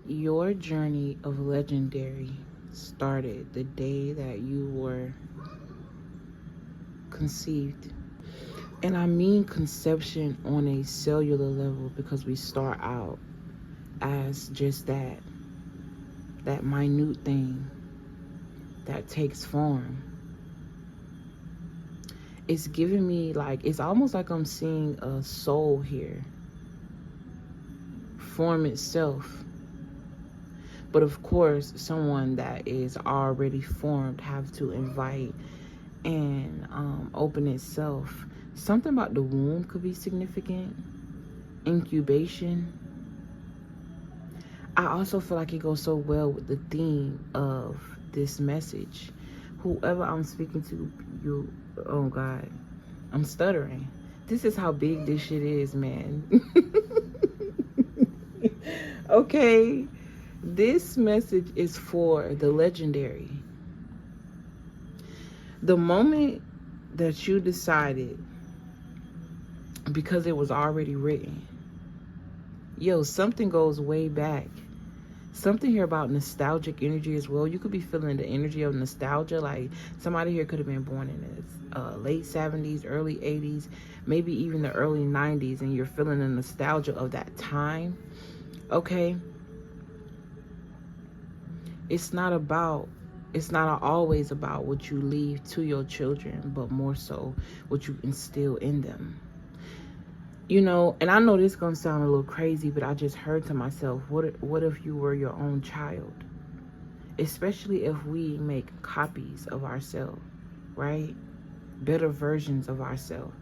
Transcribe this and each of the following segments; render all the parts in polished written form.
Your journey of legendary started the day that you were conceived. And I mean conception on a cellular level, because we start out as just that minute thing that takes form. It's giving me like, it's almost like I'm seeing a soul here form itself. But of course, someone that is already formed have to invite and open itself. Something about the womb could be significant. Incubation. I also feel like it goes so well with the theme of this message. Whoever I'm speaking to, you, oh God, I'm stuttering. This is how big this shit is, man. Okay, this message is for the legendary. The moment that you decided, because it was already written, yo, something goes way back. Something here about nostalgic energy as well. You could be feeling the energy of nostalgia. Like somebody here could have been born in the late 70s, early 80s, maybe even the early 90s, and you're feeling the nostalgia of that time. Okay? It's not always about what you leave to your children, but more so what you instill in them. You know, and I know this is gonna sound a little crazy, but I just heard to myself, what if you were your own child? Especially if we make copies of ourselves, right? Better versions of ourselves,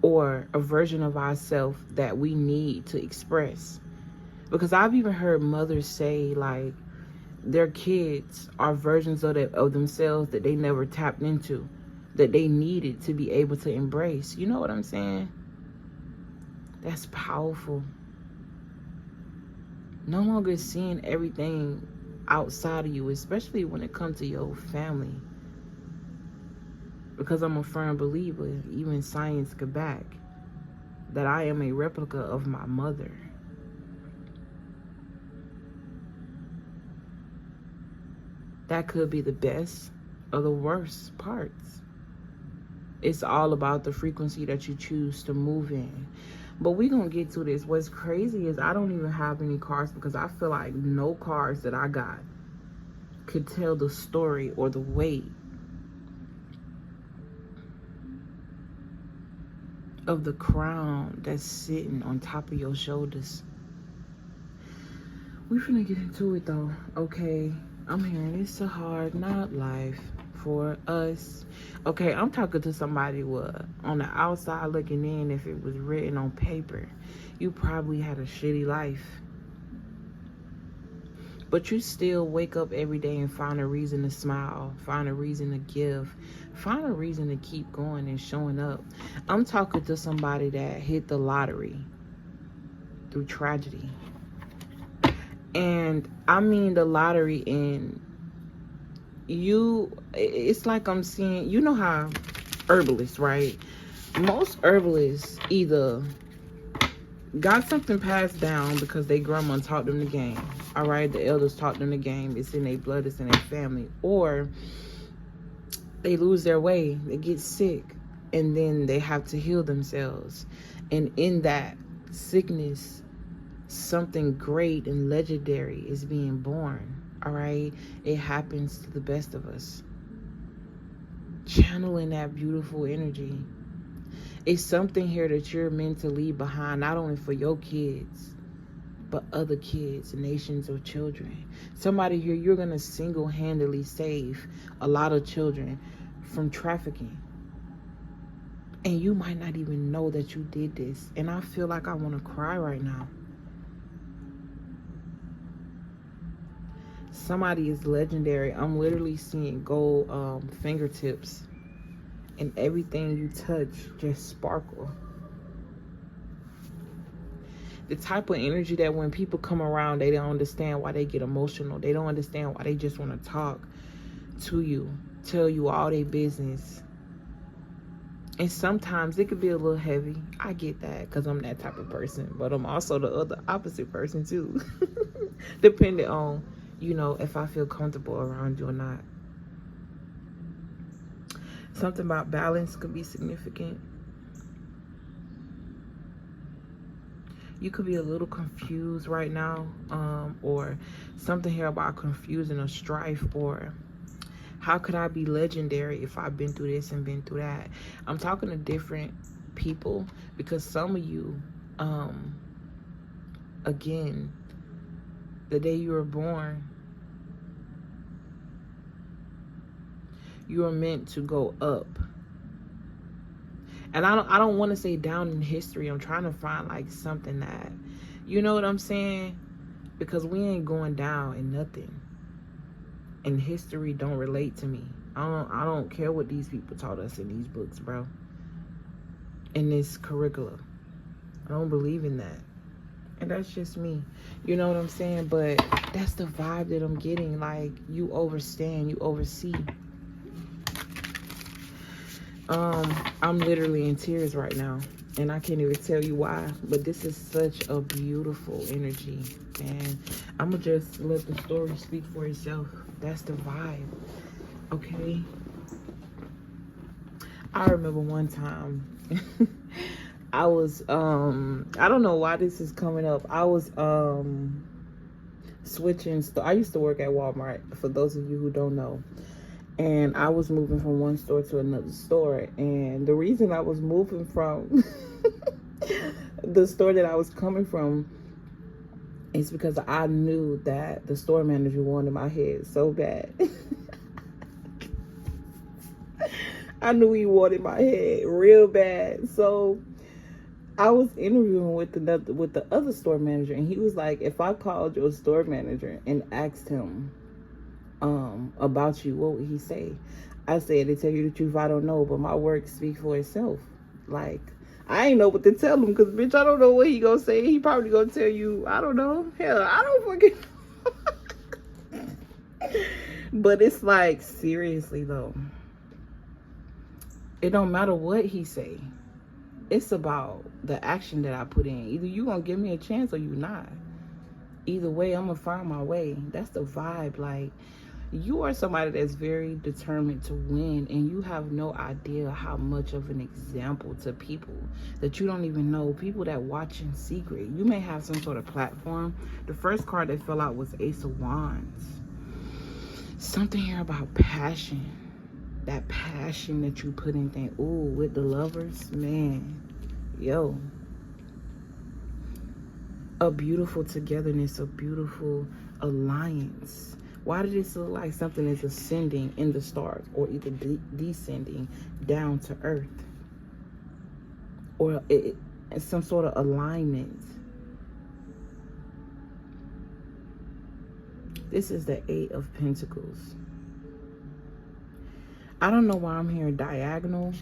or a version of ourselves that we need to express. Because I've even heard mothers say, like, their kids are versions of themselves that they never tapped into, that they needed to be able to embrace. You know what I'm saying? That's powerful. No longer seeing everything outside of you, especially when it comes to your family. Because I'm a firm believer, even science could back, that I am a replica of my mother. That could be the best or the worst parts. It's all about the frequency that you choose to move in. But we're going to get to this. What's crazy is I don't even have any cards, because I feel like no cards that I got could tell the story or the weight of the crown that's sitting on top of your shoulders. We're finna get into it though, okay? I'm hearing it's a hard knock life for us. Okay, I'm talking to somebody on the outside looking in, if it was written on paper, you probably had a shitty life. But you still wake up every day and find a reason to smile, find a reason to give, find a reason to keep going and showing up. I'm talking to somebody that hit the lottery through tragedy. And I mean the lottery in you, it's like I'm seeing, you know how herbalists, right? Most herbalists either got something passed down because their grandma taught them the game. All right, the elders taught them the game. It's in their blood, it's in their family. Or they lose their way, they get sick, and then they have to heal themselves. And in that sickness, something great and legendary is being born. All right, it happens to the best of us. Channeling that beautiful energy. It's something here that you're meant to leave behind, not only for your kids, but other kids, nations of children. Somebody here, you're going to single-handedly save a lot of children from trafficking. And you might not even know that you did this. And I feel like I want to cry right now. Somebody is legendary. I'm literally seeing gold fingertips, and everything you touch just sparkle. The type of energy that when people come around, they don't understand why they get emotional. They don't understand why they just want to talk to you, tell you all their business. And sometimes it could be a little heavy. I get that because I'm that type of person. But I'm also the other opposite person too. Depending on, you know, if I feel comfortable around you or not. Something about balance could be significant. You could be a little confused right now. Or something here about confusion or strife, or how could I be legendary if I've been through this and been through that? I'm talking to different people because some of you, again, the day you were born, you were meant to go up. And I don't want to say down in history. I'm trying to find like something that, you know what I'm saying? Because we ain't going down in nothing. And history don't relate to me. I don't care what these people taught us in these books, bro. In this curriculum. I don't believe in that. And that's just me. You know what I'm saying? But that's the vibe that I'm getting. Like, you overstand, you oversee. I'm literally in tears right now. And I can't even tell you why. But this is such a beautiful energy. And I'm going to just let the story speak for itself. That's the vibe. Okay? I remember one time I was I don't know why this is coming up. I was switching. I used to work at Walmart, for those of you who don't know. And I was moving from one store to another store. And the reason I was moving from the store that I was coming from is because I knew that the store manager wanted my head so bad. I knew he wanted my head real bad. So I was interviewing with the other store manager, and he was like, if I called your store manager and asked him about you, what would he say? I said, to tell you the truth, I don't know, but my work speaks for itself. Like, I ain't know what to tell him, because bitch, I don't know what he gonna say. He probably gonna tell you, I don't know. Hell, I don't fucking But it's like, seriously though, it don't matter what he say. It's about the action that I put in. Either you gonna give me a chance or you not. Either way, I'm gonna find my way. That's the vibe. Like, you are somebody that's very determined to win, and you have no idea how much of an example to people that you don't even know, people that watch in secret. You may have some sort of platform. The first card that fell out was Ace of Wands. Something here about passion. That passion that you put in things. Ooh, with the Lovers, man. Yo. A beautiful togetherness, a beautiful alliance. Why did this look like something is ascending in the stars, or either descending down to earth? Or it's some sort of alignment. This is the Eight of Pentacles. I don't know why I'm hearing diagonal.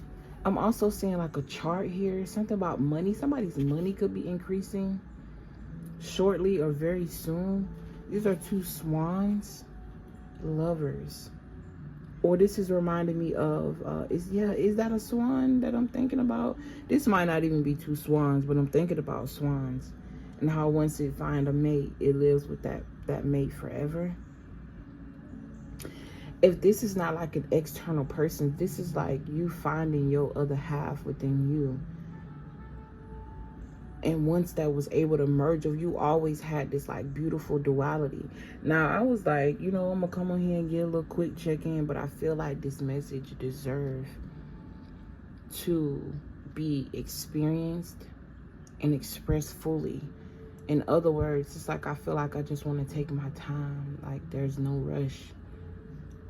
I'm also seeing like a chart here. Something about money. Somebody's money could be increasing shortly or very soon. These are two swans. Lovers. Or this is reminding me of is that a swan that I'm thinking about? This might not even be two swans, but I'm thinking about swans and how once it finds a mate, it lives with that mate forever. If this is not like an external person, this is like you finding your other half within you. And once that was able to merge, you always had this like beautiful duality. Now I was like, you know, I'm gonna come on here and get a little quick check-in, but I feel like this message deserves to be experienced and expressed fully. In other words, it's like I feel like I just want to take my time. Like, there's no rush.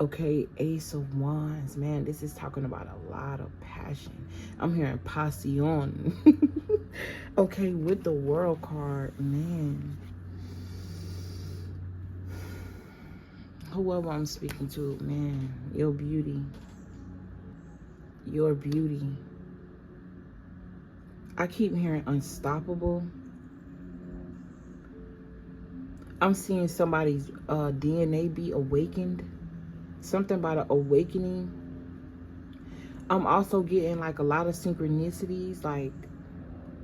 Okay, Ace of Wands, man, this is talking about a lot of passion. I'm hearing passion. Okay, with the World card, man. Whoever I'm speaking to, man, your beauty. Your beauty. I keep hearing unstoppable. I'm seeing somebody's DNA be awakened. Something about an awakening. I'm also getting like a lot of synchronicities, like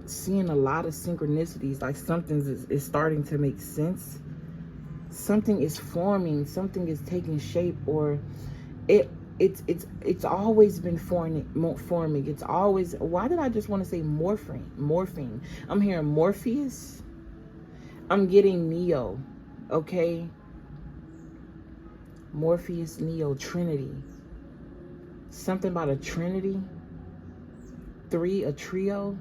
seeing a lot of synchronicities, like something is starting to make sense. Something is forming, something is taking shape, or it's always been forming. It's always, why did I just want to say morphing? I'm hearing Morpheus. I'm getting Neo. Okay, Morpheus, Neo, Trinity. Something about a Trinity. 3, a trio.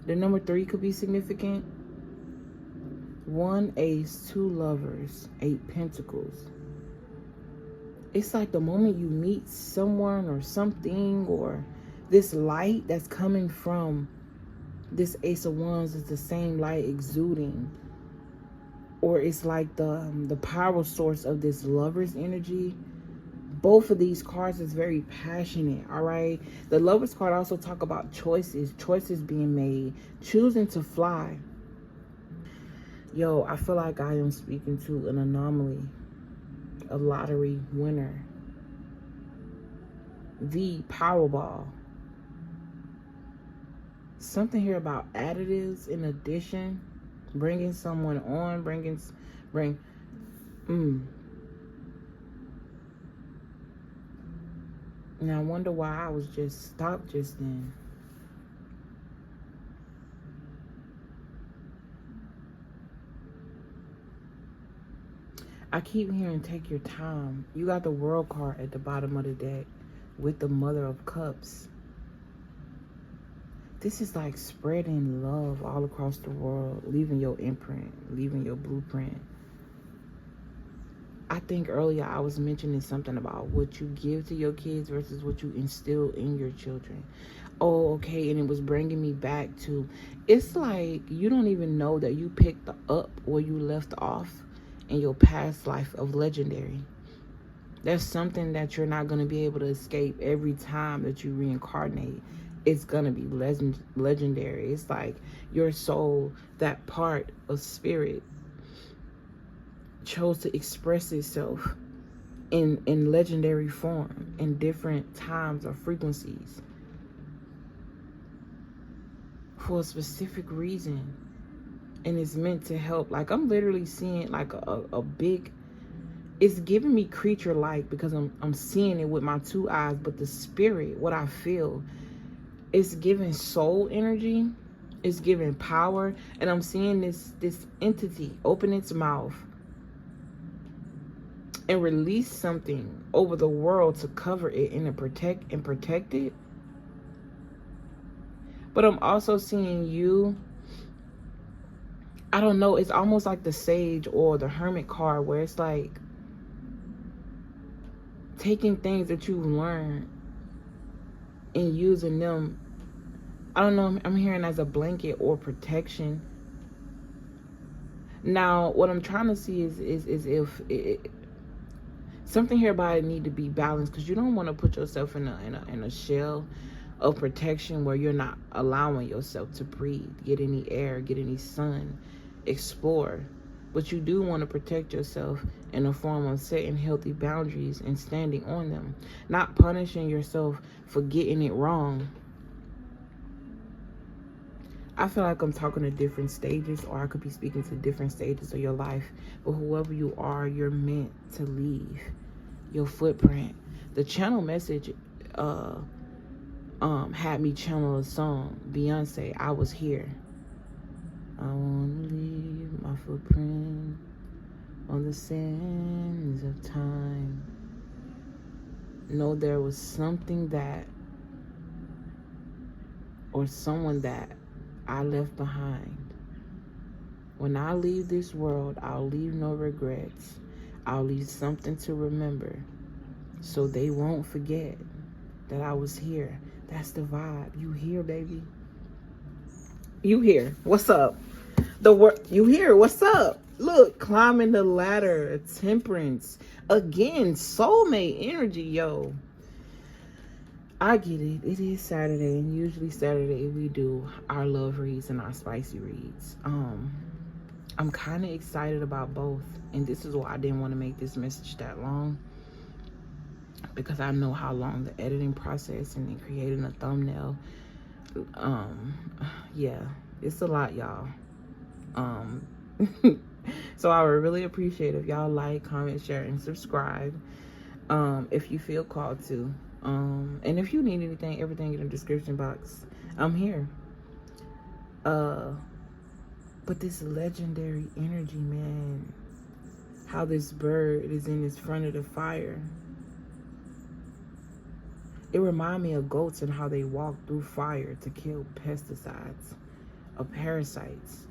The number 3 could be significant. 1 ace, 2 lovers, 8 pentacles. It's like the moment you meet someone or something, or this light that's coming from this Ace of Wands is the same light exuding, or it's like the power source of this lover's energy. Both of these cards is very passionate, all right? The Lover's card also talk about choices being made, choosing to fly. Yo, I feel like I am speaking to an anomaly, a lottery winner, the Powerball. Something here about additives in addition, bringing someone on, Now I wonder why I was just stopped just then. I keep hearing take your time. You got the World card at the bottom of the deck with the Mother of Cups. This is like spreading love all across the world, leaving your imprint, leaving your blueprint. I think earlier I was mentioning something about what you give to your kids versus what you instill in your children. Oh, okay, and it was bringing me back to, it's like you don't even know that you picked up where you left off in your past life of legendary. There's something that you're not going to be able to escape every time that you reincarnate. It's going to be legendary. It's like your soul, that part of spirit, chose to express itself in legendary form in different times or frequencies for a specific reason. And it's meant to help. Like, I'm literally seeing like a big, it's giving me creature like, because I'm seeing it with my 2 eyes, but the spirit, what I feel, it's giving soul energy, it's giving power. And I'm seeing this entity open its mouth and release something over the world to cover it and protect it. But I'm also seeing you, I don't know, it's almost like the Sage or the Hermit card, where it's like taking things that you've learned and using them, I don't know, I'm hearing as a blanket or protection. Now, what I'm trying to see is if something here about it need to be balanced, because you don't want to put yourself in a shell of protection where you're not allowing yourself to breathe, get any air, get any sun, explore. But you do want to protect yourself in a form of setting healthy boundaries and standing on them, not punishing yourself for getting it wrong. I feel like I'm talking to different stages, or I could be speaking to different stages of your life. But whoever you are, you're meant to leave your footprint. The channel message had me channel a song, Beyonce, I Was Here. I want to leave my footprint on the sands of time. Know there was something that, or someone that I left behind. When I leave this world, I'll leave no regrets. I'll leave something to remember, so they won't forget that I was here. That's the vibe. You here, baby? You here? What's up? You here? What's up? Look, climbing the ladder, temperance. Again, soulmate energy, yo. I get it. It is Saturday, and usually Saturday we do our love reads and our spicy reads. I'm kind of excited about both, and this is why I didn't want to make this message that long. because I know how long the editing process and then creating a thumbnail, yeah, it's a lot, y'all. So I would really appreciate if y'all like, comment, share, and subscribe, if you feel called to. And if you need anything, everything in the description box, I'm here. But this legendary energy, man, how this bird is in its front of the fire, it reminds me of goats and how they walk through fire to kill pesticides or parasites,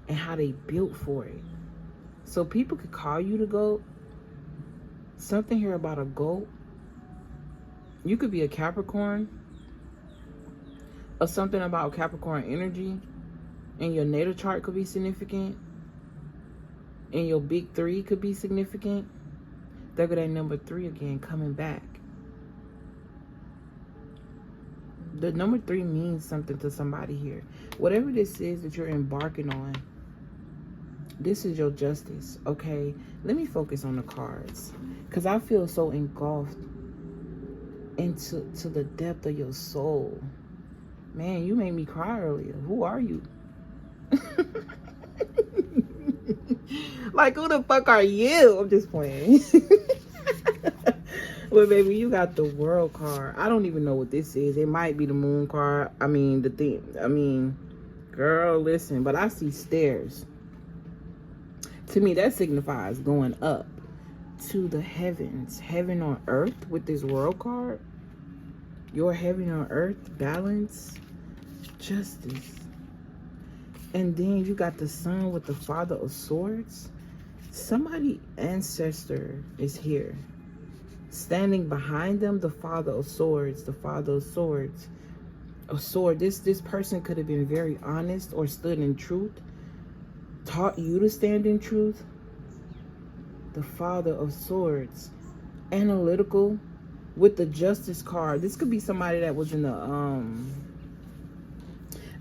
and how they built for it. So people could call you the goat. Something here about a goat. You could be a Capricorn, or something about Capricorn energy, and your natal chart could be significant, and your big three could be significant. There go that number 3 again, coming back. The number 3 means something to somebody here. Whatever this is that you're embarking on, this is your justice, okay? Let me focus on the cards, because I feel so engulfed into the depth of your soul. Man, you made me cry earlier. Who are you? Like, who the fuck are you? I'm just playing. Well, baby, you got the World card. I don't even know what this is. It might be the Moon card. I mean, girl, listen. But I see stairs. To me, that signifies going up to the heavens. Heaven on earth with this World card. Your heaven on earth, balance, justice. And then you got the Sun with the Father of Swords. Somebody ancestor is here. Standing behind them, the Father of Swords, the Father of Swords. A sword. This person could have been very honest or stood in truth. Taught you to stand in truth. The Father of Swords. Analytical with the Justice card. This could be somebody that was in the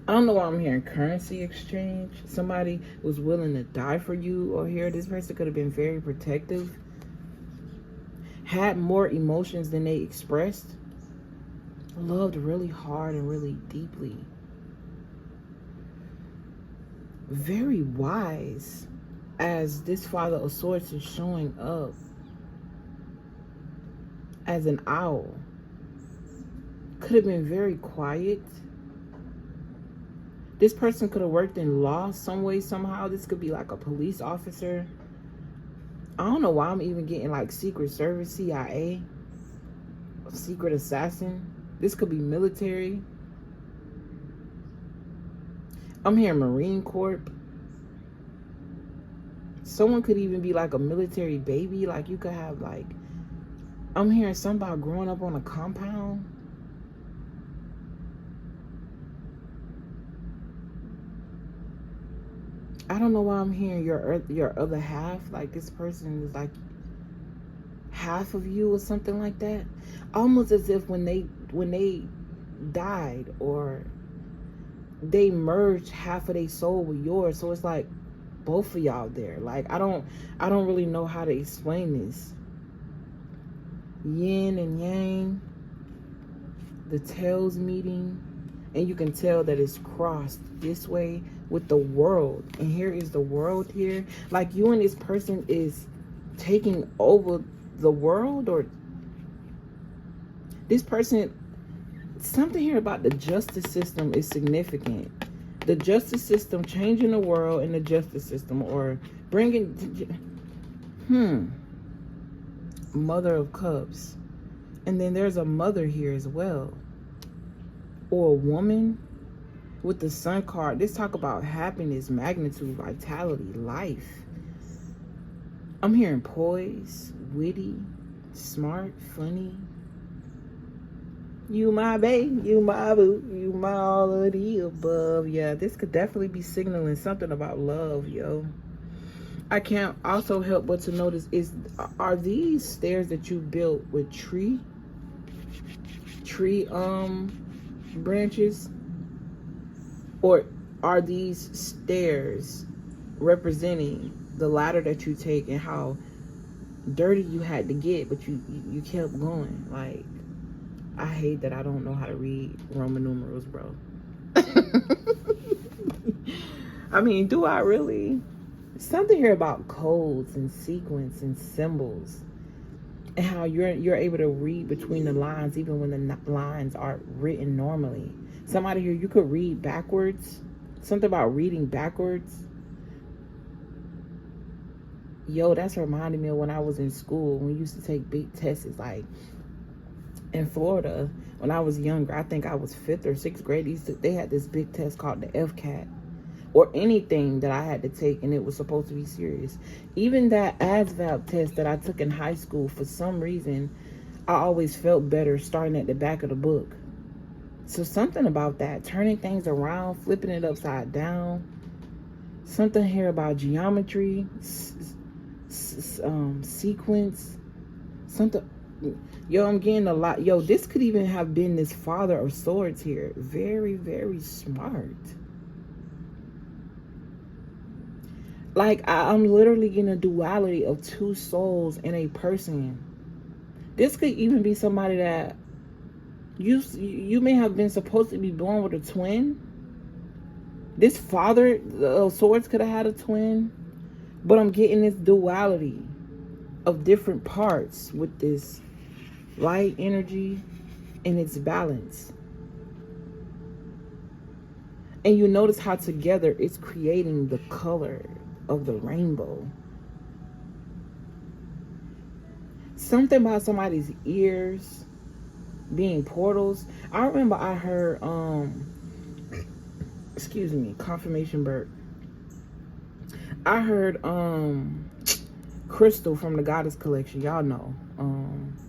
I don't know why I'm hearing currency exchange. Somebody was willing to die for you, or here this person could have been very protective. Had more emotions than they expressed. Loved really hard and really deeply. Very wise, as this Father of Swords is showing up as an owl. Could have been very quiet. This person could have worked in law some way, somehow. This could be like a police officer. I don't know why I'm even getting like Secret Service, CIA, secret assassin. This could be military. I'm hearing Marine Corps. Someone could even be like a military baby. Like you could have like, I'm hearing something about growing up on a compound. I don't know why I'm hearing your other half. Like this person is like half of you or something like that. Almost as if when they died or they merged half of their soul with yours. So it's like both of y'all there. Like I don't really know how to explain this. Yin and yang, the tails meeting, and you can tell that it's crossed this way with the world. And here is the world here. Like you and this person is taking over the world, or this person, something here about the justice system is significant. The justice system, changing the world in the justice system, or bringing, Mother of Cups. And then there's a mother here as well, or a woman with the Sun card. This talk about happiness, magnitude, vitality, life. I'm hearing poise, witty, smart, funny. You my babe, you my boo, you my all of the above. Yeah, this could definitely be signaling something about love, yo. I can't also help but to notice are these stairs that you built with tree branches, or are these stairs representing the ladder that you take and how dirty you had to get, but you kept going. Like, I hate that I don't know how to read Roman numerals, bro. I mean, do I really? Something here about codes and sequence and symbols, and how you're able to read between the lines even when the lines are written normally. Somebody here, you could read backwards. Something about reading backwards. Yo, that's reminding me of when I was in school, when we used to take big tests. Like in Florida, when I was younger, I think I was 5th or 6th grade, they had this big test called the FCAT, or anything that I had to take, and it was supposed to be serious. Even that ASVAB test that I took in high school, for some reason, I always felt better starting at the back of the book. So something about that, turning things around, flipping it upside down. Something here about geometry, sequence, something. Yo, I'm getting a lot. Yo, this could even have been this Father of Swords here. Very, very smart. Like, I'm literally getting a duality of 2 souls in a person. This could even be somebody that you may have been supposed to be born with a twin. This Father of Swords could have had a twin. But I'm getting this duality of different parts with this light energy and its balance. And you notice how together it's creating the color of the rainbow. Something about somebody's ears being portals. I remember I heard excuse me, confirmation burp. I heard Crystal from the Goddess Collection. Y'all know.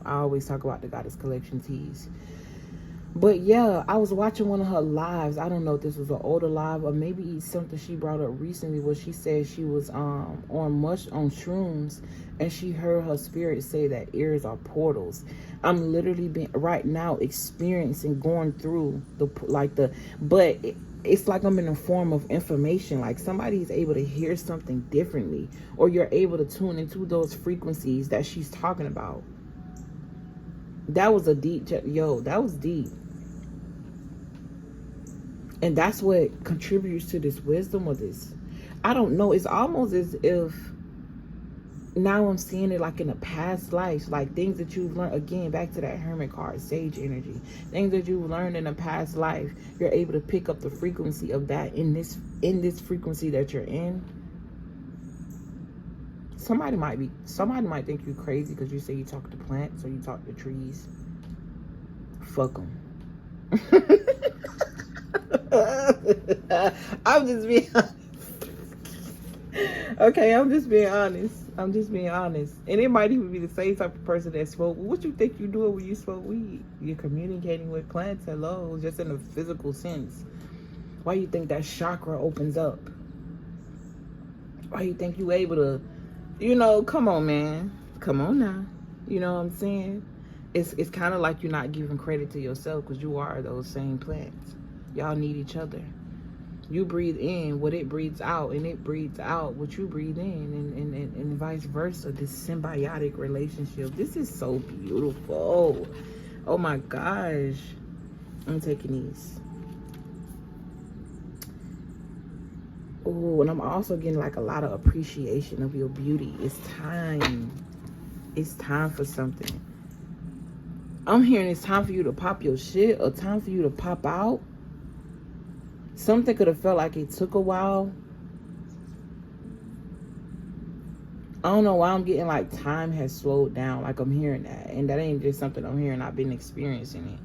I always talk about the Goddess Collection teas. But yeah, I was watching one of her lives. I don't know if this was an older live or maybe something she brought up recently, where she said she was on shrooms, and she heard her spirit say that ears are portals. I'm literally right now experiencing, going through but it's like I'm in a form of information. Like somebody is able to hear something differently, or you're able to tune into those frequencies that she's talking about. That was a deep, that was deep. And that's what contributes to this wisdom, or this, I don't know, it's almost as if now I'm seeing it like in a past life, like things that you've learned, again, back to that Hermit card, sage energy, things that you've learned in a past life, you're able to pick up the frequency of that in this frequency that you're in. Somebody might think you're crazy because you say you talk to plants or you talk to trees. Fuck them. I'm just being honest. Okay, I'm just being honest. And it might even be the same type of person that smoke. What you think you doing when you smoke weed? You're communicating with plants. Hello, just in a physical sense. Why you think that chakra opens up? Why you think you able to, come on, man. Come on now. You know what I'm saying? It's kind of like you're not giving credit to yourself, because you are those same plants. Y'all need each other. You breathe in what it breathes out, and it breathes out what you breathe in, and vice versa. This symbiotic relationship. This is so beautiful. Oh my gosh. I'm taking these. Oh, and I'm also getting like a lot of appreciation of your beauty. It's time. It's time for something. I'm hearing it's time for you to pop your shit, or time for you to pop out. Something could have felt like it took a while. I don't know why I'm getting like time has slowed down. Like I'm hearing that. And that ain't just something I'm hearing. I've been experiencing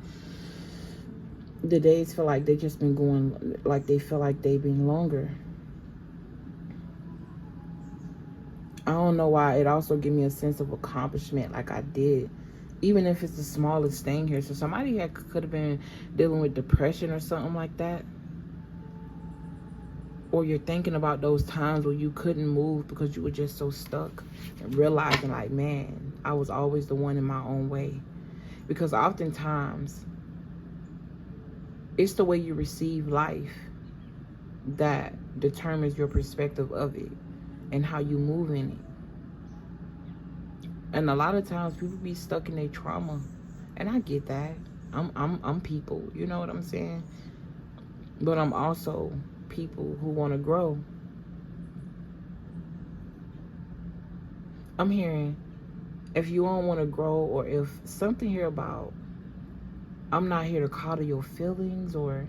it. The days feel like they just been going, like they feel like they've been longer. I don't know why. It also gave me a sense of accomplishment, like I did. Even if it's the smallest thing here. So somebody could have been dealing with depression or something like that. Or you're thinking about those times where you couldn't move because you were just so stuck, and realizing like, man, I was always the one in my own way. Because oftentimes it's the way you receive life that determines your perspective of it and how you move in it. And a lot of times people be stuck in their trauma. And I get that. I'm people, you know what I'm saying? But I'm also people who want to grow. I'm hearing if you don't want to grow, or if something here about I'm not here to coddle your feelings, or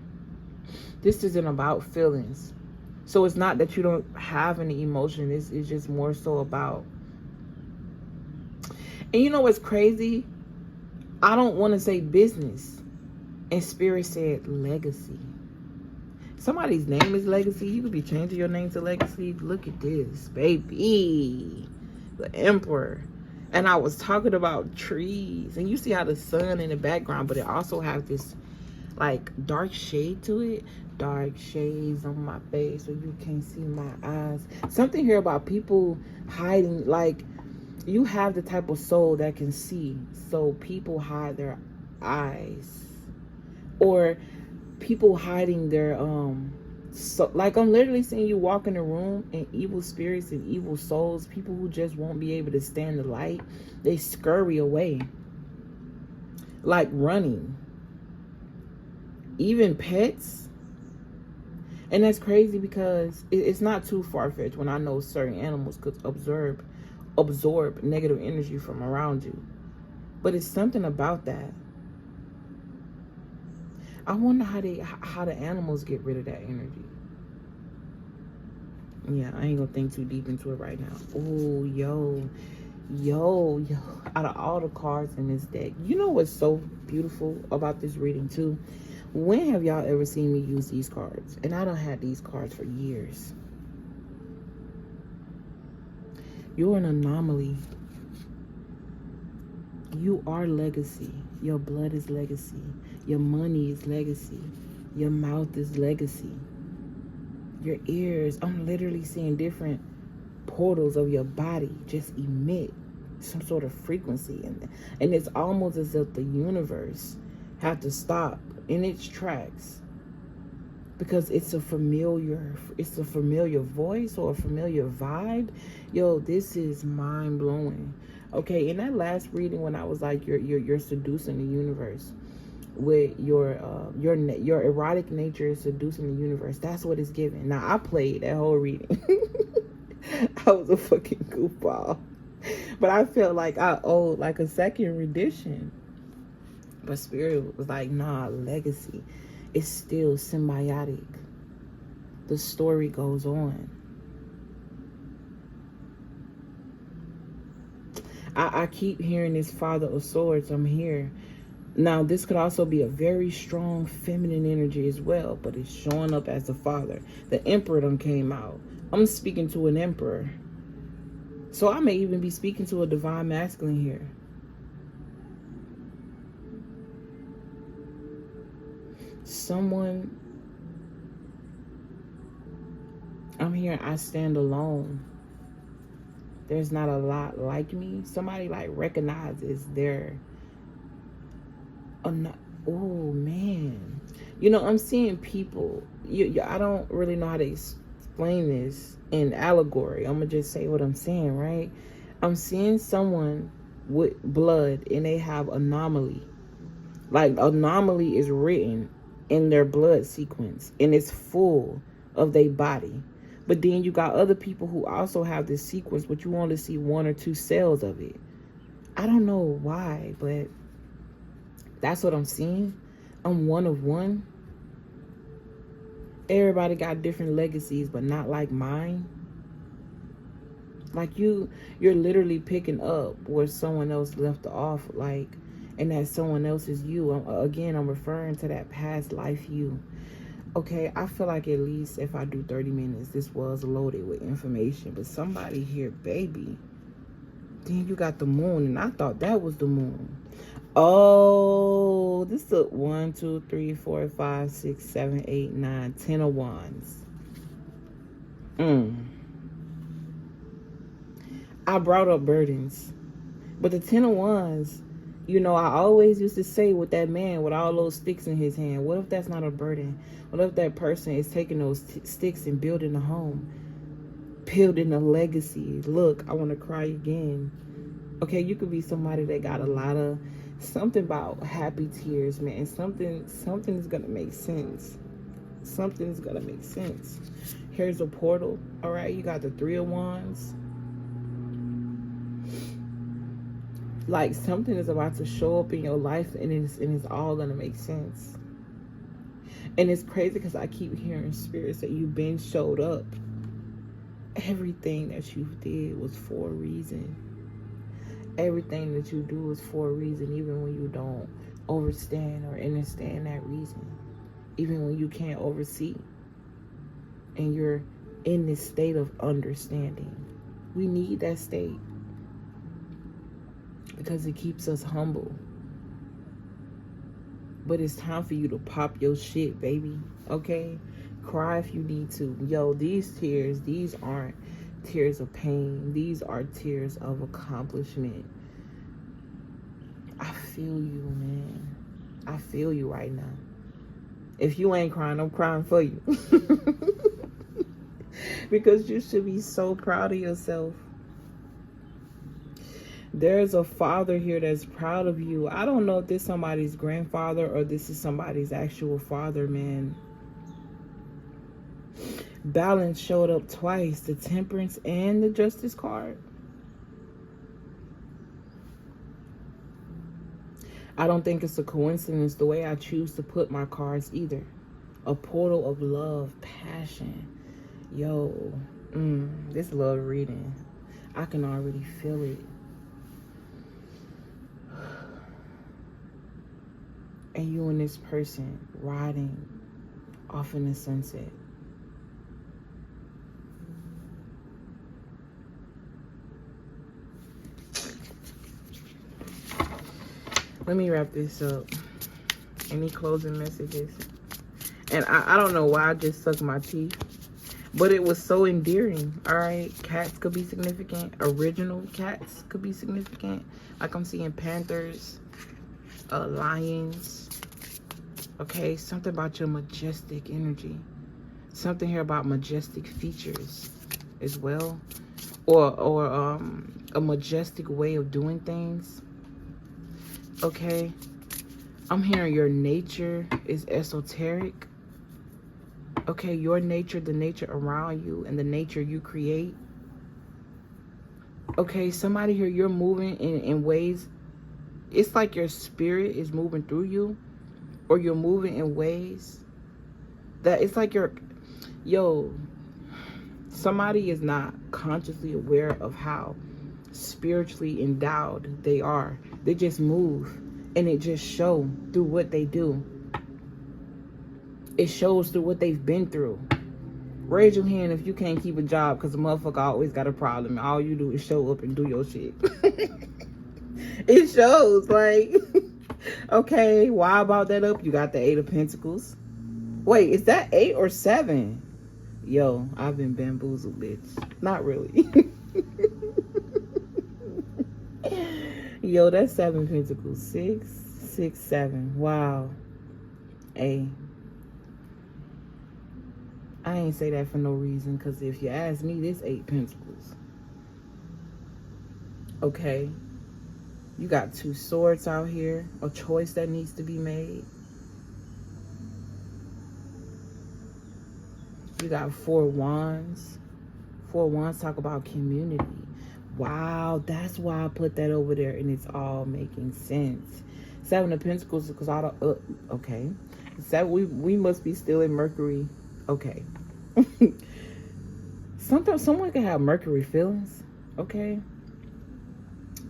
this isn't about feelings. So it's not that you don't have any emotion. It's just more so about, and you know what's crazy? I don't want to say business. And Spirit said legacy. Somebody's name is Legacy. You could be changing your name to Legacy. Look at this, baby. The Emperor. And I was talking about trees. And you see how the sun in the background, but it also has this like dark shade to it. Dark shades on my face so you can't see my eyes. Something here about people hiding, like you have the type of soul that can see. So people hide their eyes. Or people hiding their so like I'm literally seeing you walk in a room and evil spirits and evil souls, people who just won't be able to stand the light, they scurry away like running. Even pets. And that's crazy because it's not too far-fetched when I know certain animals could absorb negative energy from around you. But it's something about that. I wonder how the animals get rid of that energy. Yeah, I ain't gonna think too deep into it right now. Oh, yo. Out of all the cards in this deck, you know what's so beautiful about this reading too? When have y'all ever seen me use these cards? And I don't have these cards for years. You're an anomaly. You are legacy. Your blood is legacy. Your money is legacy. Your mouth is legacy. Your ears, I'm literally seeing different portals of your body just emit some sort of frequency. And it's almost as if the universe had to stop in its tracks because it's a familiar voice or a familiar vibe. Yo, this is mind-blowing. Okay, in that last reading when I was like you're seducing the universe with your erotic nature is seducing the universe, that's what it's giving. Now I played that whole reading. I was a fucking goofball, but I felt like I owed like a second rendition. But Spirit was like, nah, legacy is still symbiotic. The story goes on. I keep hearing this Father of Swords. I'm here. Now, this could also be a very strong feminine energy as well, but it's showing up as the Father. The Emperor done came out. I'm speaking to an Emperor. So I may even be speaking to a Divine Masculine here. Someone, I'm here, I stand alone. There's not a lot like me. Somebody like recognizes their, oh man. You know, I'm seeing people, I don't really know how to explain this in allegory. I'm gonna just say what I'm saying, right? I'm seeing someone with blood and they have anomaly. Like anomaly is written in their blood sequence and it's full of their body. But then you got other people who also have this sequence, but you only see 1 or 2 cells of it. I don't know why, but that's what I'm seeing. I'm one of one. Everybody got different legacies, but not like mine. Like you're literally picking up where someone else left off, like, and that someone else is you. I'm referring to that past life you. Okay, I feel like at least if I do 30 minutes, this was loaded with information. But somebody here, baby. Then you got the moon, and I thought that was the moon. Oh, this is 1, 2, 3, 4, 5, 6, 7, 8, 9, 10 of wands. I brought up burdens. But the 10 of wands, you know, I always used to say with that man with all those sticks in his hand, what if that's not a burden? What if that person is taking those sticks and building a home, building a legacy? Look, I want to cry again. Okay, you could be somebody that got a lot of something about happy tears, man. Something is gonna make sense. Something is gonna make sense. Here's a portal. All right, you got the 3 of Wands. Like something is about to show up in your life, and it's all gonna make sense. And it's crazy because I keep hearing spirits that you've been showed up. Everything that you did was for a reason. Everything that you do is for a reason, even when you don't understand or understand that reason. Even when you can't oversee and you're in this state of understanding. We need that state because it keeps us humble. But it's time for you to pop your shit, baby. Okay? Cry if you need to. Yo, these tears, these aren't tears of pain. These are tears of accomplishment. I feel you, man. I feel you right now. If you ain't crying, I'm crying for you. Because you should be so proud of yourself. There's a father here that's proud of you. I don't know if this is somebody's grandfather or this is somebody's actual father, man. Balance showed up twice. The Temperance and the Justice card. I don't think it's a coincidence the way I choose to put my cards either. A portal of love, passion. Yo, this love reading. I can already feel it. And you and this person riding off in the sunset. Let me wrap this up. Any closing messages? And I don't know why I just sucked my teeth, but it was so endearing. All right, cats could be significant. Original cats could be significant. Like I'm seeing panthers, lions. Okay, something about your majestic energy. Something here about majestic features as well, or a majestic way of doing things. Okay, I'm hearing your nature is esoteric. Okay, your nature, the nature around you, and the nature you create. Okay, somebody here, you're moving in ways, it's like your spirit is moving through you, or you're moving in ways that it's like somebody is not consciously aware of how spiritually endowed they are. They just move, and it just shows through what they do. It shows through what they've been through. Raise your hand if you can't keep a job because a motherfucker always got a problem. All you do is show up and do your shit. It shows, like, okay, why about that up? You got the 8 of Pentacles. Wait, is that 8 or 7? Yo, I've been bamboozled, bitch. Not really. Yo, that's 7 Pentacles. 6, 6, 7. Wow. Hey. I ain't say that for no reason, because if you ask me, this 8 Pentacles. Okay. You got 2 swords out here. A choice that needs to be made. You got 4 wands. 4 wands talk about community. Wow, that's why I put that over there, and it's all making sense. 7 of Pentacles, because I don't, okay. We must be still in Mercury. Okay. Sometimes someone can have Mercury feelings, okay?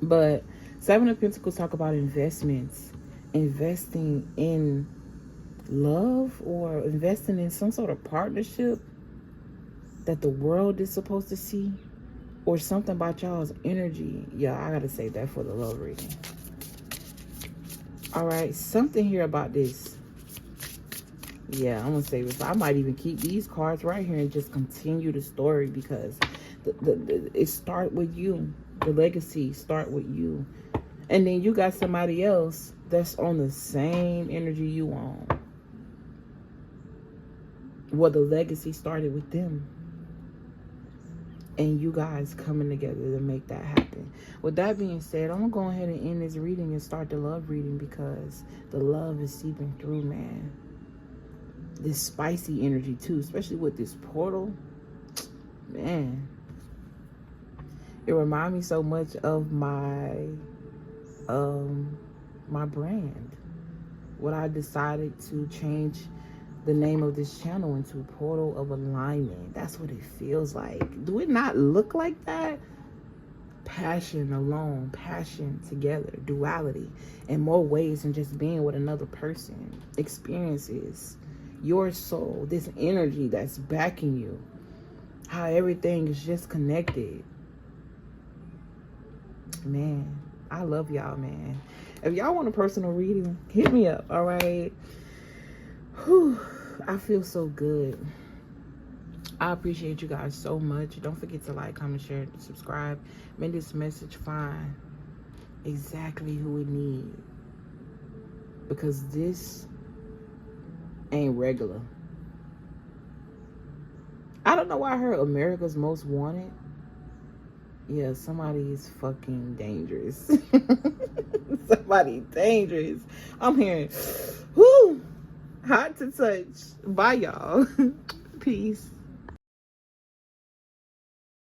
But 7 of Pentacles talk about investments. Investing in love, or investing in some sort of partnership that the world is supposed to see. Or something about y'all's energy. Yeah, I gotta say that for the love reading. All right, something here about this. Yeah, I'm gonna save it. So I might even keep these cards right here and just continue the story, because it start with you. The legacy start with you, and then you got somebody else that's on the same energy you on. Well, the legacy started with them. And you guys coming together to make that happen. With that being said, I'm gonna go ahead and end this reading and start the love reading, because the love is seeping through, man. This spicy energy too, especially with this portal, man. It reminds me so much of my my brand. What I decided to change the name of this channel into Portal of Alignment. That's what it feels like. Do it not look like that? Passion alone, passion together, duality, in more ways than just being with another person. Experiences, your soul, this energy that's backing you, how everything is just connected. Man, I love y'all, man. If y'all want a personal reading, hit me up, all right? Whew, I feel so good. I appreciate you guys so much. Don't forget to like, comment, share, subscribe. May this message find exactly who it needs. Because this ain't regular. I don't know why I heard America's Most Wanted. Yeah, somebody is fucking dangerous. Somebody dangerous. I'm hearing, whoo, hot to touch. Bye, y'all. Peace.